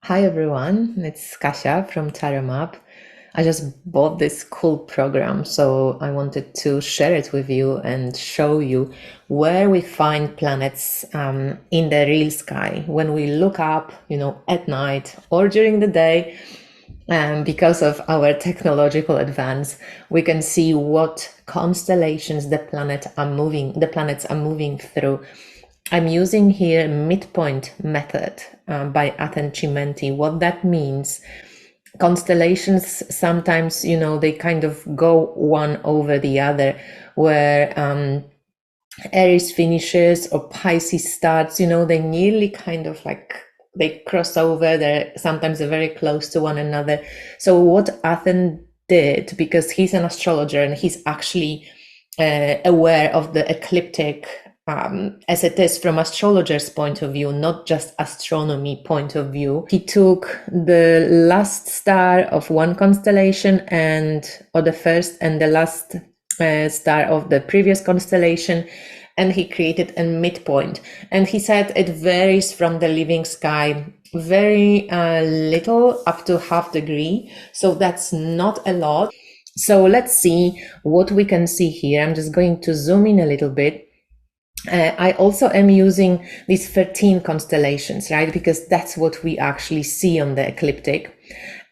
Hi everyone, it's Kasia from TaraMap. I just bought this cool program, so I wanted to share it with you and show you where we find planets in the real sky when we look up, at night or during the day. Because of our technological advance, we can see what constellations the planets are moving through. I'm using here midpoint method by Aten Chimenti. What that means, constellations sometimes, they kind of go one over the other, where Aries finishes or Pisces starts, they nearly kind of like they cross over. They're very close to one another. So what Aten did, because he's an astrologer and he's actually aware of the ecliptic as it is from astrologer's point of view, not just astronomy point of view. He took the last star of one constellation or the first and the last star of the previous constellation, and he created a midpoint. And he said it varies from the living sky very little, up to half degree. So that's not a lot. So let's see what we can see here. I'm just going to zoom in a little bit. I also am using these 13 constellations, right? Because that's what we actually see on the ecliptic.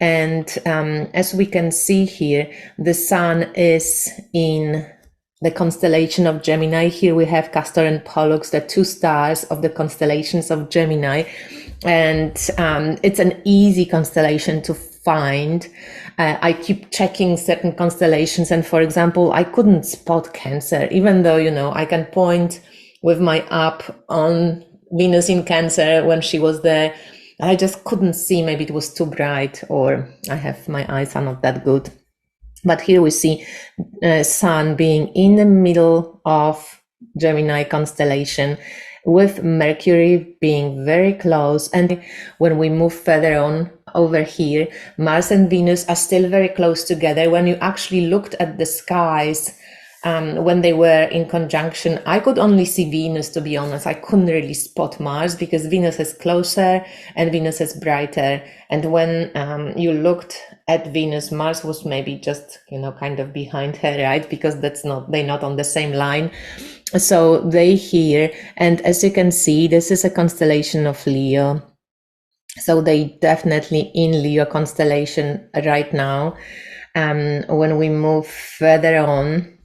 And as we can see here, the sun is in the constellation of Gemini. Here we have Castor and Pollux, the two stars of the constellations of Gemini. And it's an easy constellation to find. I keep checking certain constellations. And for example, I couldn't spot Cancer, even though, I can point with my app on Venus in Cancer when she was there. I just couldn't see. Maybe it was too bright, or my eyes are not that good. But here we see Sun being in the middle of Gemini constellation, with Mercury being very close. And when we move further on over here, Mars and Venus are still very close together. When you actually looked at the skies, when they were in conjunction, I could only see Venus, to be honest. I couldn't really spot Mars because Venus is closer and Venus is brighter. And when you looked at Venus, Mars was maybe just, kind of behind her, right? Because they're not on the same line. So they here, and as you can see, this is a constellation of Leo. So they definitely in Leo constellation right now. When we move further on,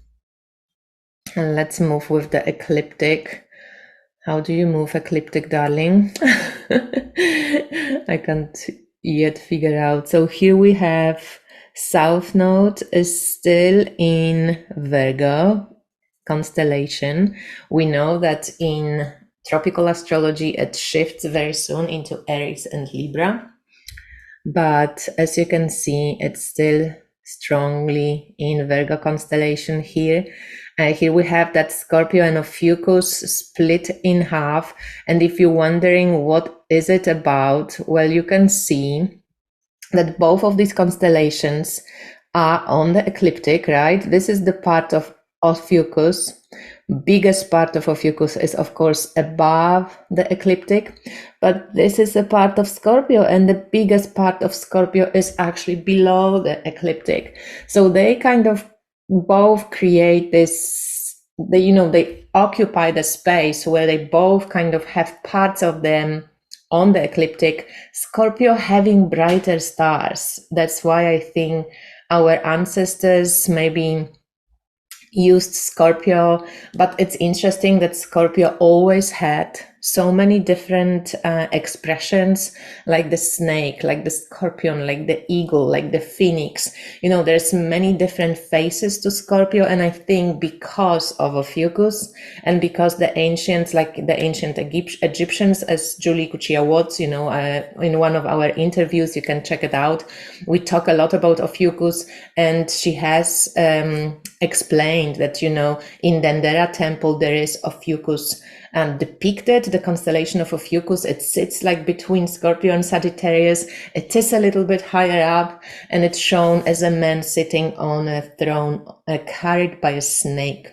and let's move with the ecliptic. How do you move ecliptic, darling? I can't yet figure out. So here we have South Node is still in Virgo constellation. We know that in tropical astrology, it shifts very soon into Aries and Libra. But as you can see, it's still strongly in Virgo constellation here. Here we have that Scorpio and Ophiuchus split in half. And if you're wondering what is it about, well, you can see that both of these constellations are on the ecliptic, right? This is the part of Ophiuchus. Biggest part of Ophiuchus is, of course, above the ecliptic, but this is a part of Scorpio, and the biggest part of Scorpio is actually below the ecliptic. So they kind of both create this, they occupy the space where they both kind of have parts of them on the ecliptic. Scorpio having brighter stars. That's why I think our ancestors maybe used Scorpio, but it's interesting that Scorpio always had so many different expressions, like the snake, like the scorpion, like the eagle, like the phoenix. There's many different faces to Scorpio, and I think because of Ophiuchus and because the ancient Egyptians, as Julie Kuchia-Watts, in one of our interviews, you can check it out. We talk a lot about Ophiuchus, and she has explained that, in Dendera temple, there is Ophiuchus depicted, the constellation of Ophiuchus. It sits like between Scorpio and Sagittarius. It is a little bit higher up, and it's shown as a man sitting on a throne carried by a snake.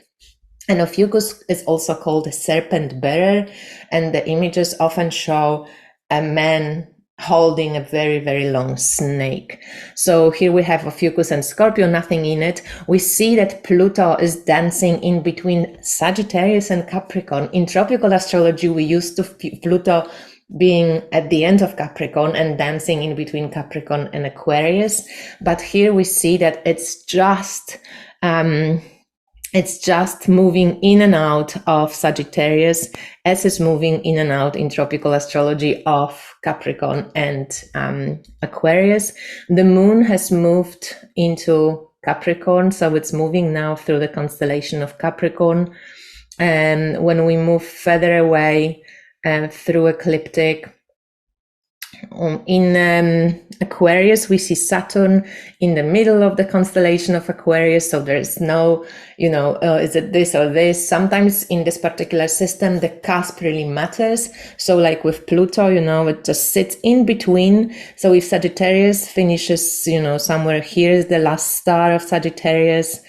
And Ophiuchus is also called a serpent bearer, and the images often show a man holding a very, very long snake. So here we have Ophiuchus and Scorpio, nothing in it. We see that Pluto is dancing in between Sagittarius and Capricorn. In tropical astrology, we used to Pluto being at the end of Capricorn and dancing in between Capricorn and Aquarius. But here we see that it's just moving in and out of Sagittarius, as it's moving in and out in tropical astrology of Capricorn and Aquarius. The moon has moved into Capricorn, so it's moving now through the constellation of Capricorn. And when we move further away through ecliptic, in Aquarius, we see Saturn in the middle of the constellation of Aquarius. So there's no, is it this or this? Sometimes in this particular system, the cusp really matters. So like with Pluto, it just sits in between. So if Sagittarius finishes, somewhere here is the last star of Sagittarius,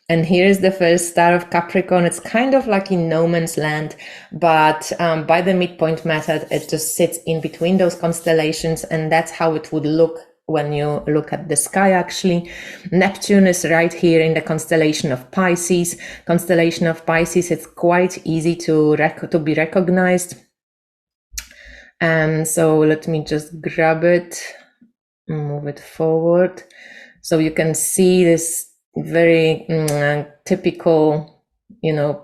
and here's the first star of Capricorn. It's kind of like in no man's land, but by the midpoint method, it just sits in between those constellations, and that's how it would look when you look at the sky, actually. Neptune is right here in the constellation of Pisces. Constellation of Pisces, it's quite easy to be recognized. And so let me just grab it, move it forward. So you can see this very typical,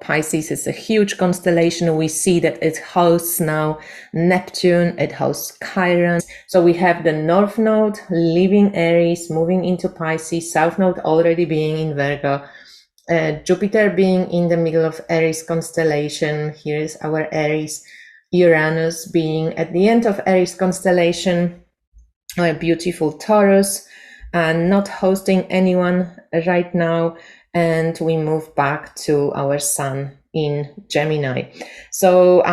Pisces is a huge constellation. We see that it hosts now Neptune, it hosts Chiron. So we have the North Node leaving Aries, moving into Pisces, South Node already being in Virgo, Jupiter being in the middle of Aries constellation. Here is our Aries. Uranus being at the end of Aries constellation, a beautiful Taurus, and not hosting anyone right now. And we move back to our Sun in Gemini. So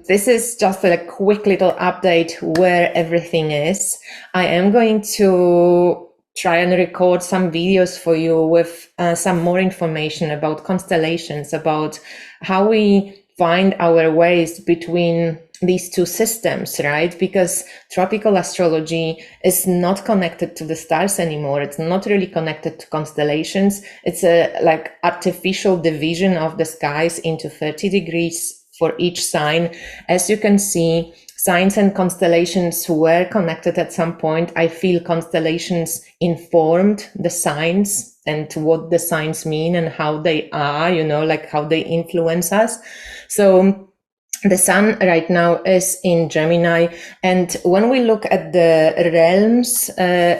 this is just a quick little update where everything is. I am going to try and record some videos for you with some more information about constellations, about how we find our ways between these two systems, right? Because tropical astrology is not connected to the stars anymore. It's not really connected to constellations. It's a like artificial division of the skies into 30 degrees for each sign. As you can see, signs and constellations were connected at some point. I feel constellations informed the signs and what the signs mean and how they are, like how they influence us. So the sun right now is in Gemini, and when we look at the realms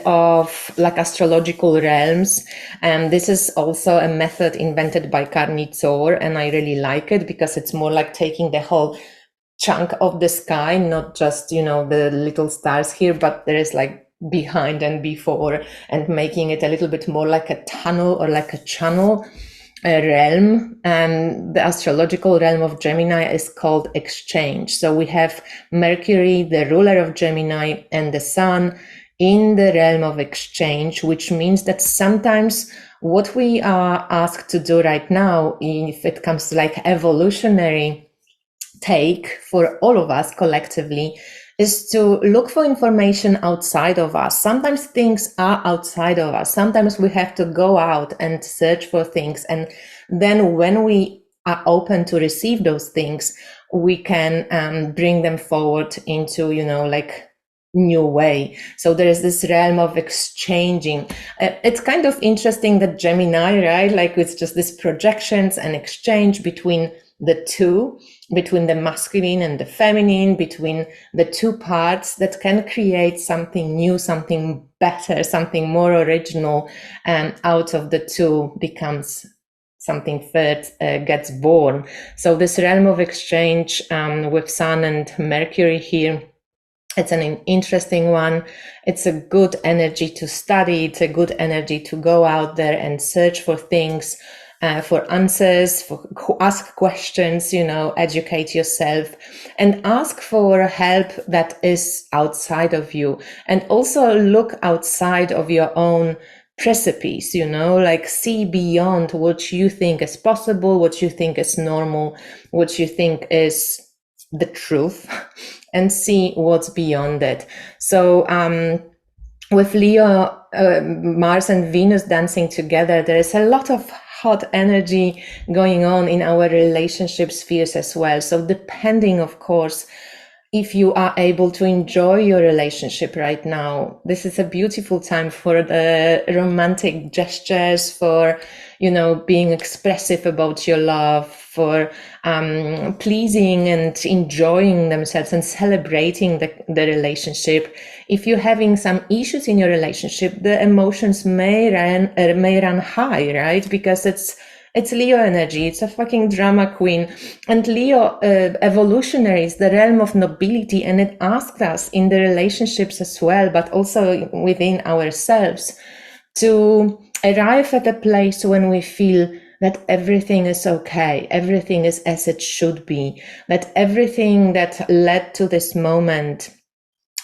of like astrological realms, and this is also a method invented by Karni Zor, and I really like it because it's more like taking the whole chunk of the sky, not just the little stars here, but there is like behind and before, and making it a little bit more like a tunnel or like a channel. A realm, and the astrological realm of Gemini is called exchange. So we have Mercury, the ruler of Gemini, and the sun in the realm of exchange, which means that sometimes what we are asked to do right now, if it comes to like evolutionary take for all of us collectively, is to look for information outside of us. Sometimes things are outside of us. Sometimes we have to go out and search for things. And then when we are open to receive those things, we can bring them forward into, like new way. So there is this realm of exchanging. It's kind of interesting that Gemini, right? Like it's just this projections and exchange between the two, between the masculine and the feminine, between the two parts that can create something new, something better, something more original, and out of the two becomes something third, gets born. So this realm of exchange with Sun and Mercury here, it's an interesting one. It's a good energy to study. It's a good energy to go out there and search for things, for answers, for ask questions, educate yourself, and ask for help that is outside of you. And also look outside of your own precipice, like see beyond what you think is possible, what you think is normal, what you think is the truth. and see what's beyond it. So with Leo, Mars and Venus dancing together, there is a lot of hot energy going on in our relationship spheres as well. So depending, of course, if you are able to enjoy your relationship right now, this is a beautiful time for the romantic gestures, for, being expressive about your love, for pleasing and enjoying themselves and celebrating the relationship. If you're having some issues in your relationship, the emotions may run high, right? Because it's Leo energy. It's a fucking drama queen. And Leo, evolutionary, is the realm of nobility, and it asks us in the relationships as well, but also within ourselves, to arrive at a place when we feel that everything is okay, everything is as it should be, that everything that led to this moment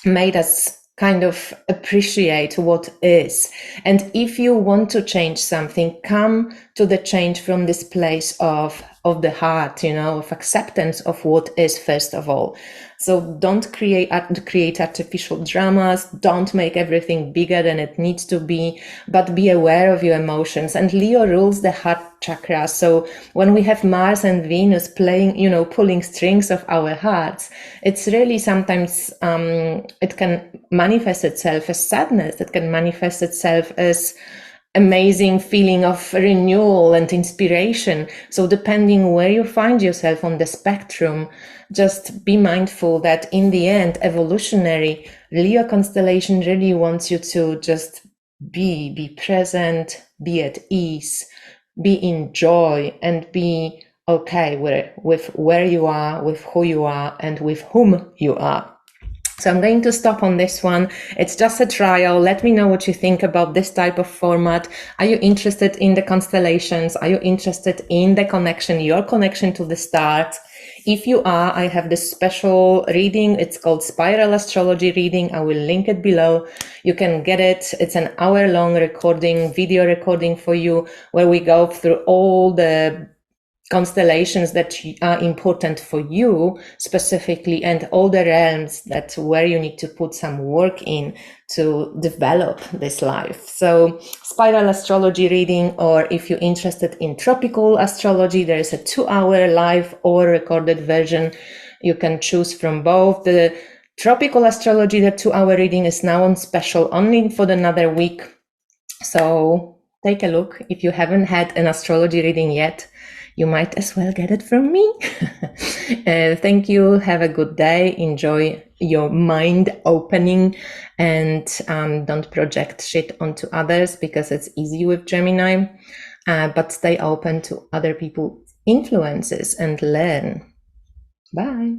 made us kind of appreciate what is. And if you want to change something, come to the change from this place of the heart, of acceptance of what is, first of all. So don't create artificial dramas. Don't make everything bigger than it needs to be, but be aware of your emotions. And Leo rules the heart chakra. So when we have Mars and Venus playing, pulling strings of our hearts, it's really sometimes, it can manifest itself as sadness. It can manifest itself as amazing feeling of renewal and inspiration. So depending where you find yourself on the spectrum, just be mindful that in the end, evolutionary Leo constellation really wants you to just be present, be at ease, be in joy, and be okay with where you are, with who you are, and with whom you are. So I'm going to stop on this one. It's just a trial. Let me know what you think about this type of format. Are you interested in the constellations? Are you interested in the connection, your connection to the stars? If you are, I have this special reading. It's called Spiral Astrology Reading. I will link it below. You can get it. It's an hour-long video recording for you, where we go through all the constellations that are important for you specifically, and all the realms that where you need to put some work in to develop this life. So spiral astrology reading, or if you're interested in tropical astrology, there is a 2-hour live or recorded version. You can choose from both. The tropical astrology, the 2-hour reading, is now on special only for another week. So take a look. If you haven't had an astrology reading yet, you might as well get it from me. Thank you. Have a good day. Enjoy your mind opening, and don't project shit onto others, because it's easy with Gemini, but stay open to other people's influences and learn. Bye.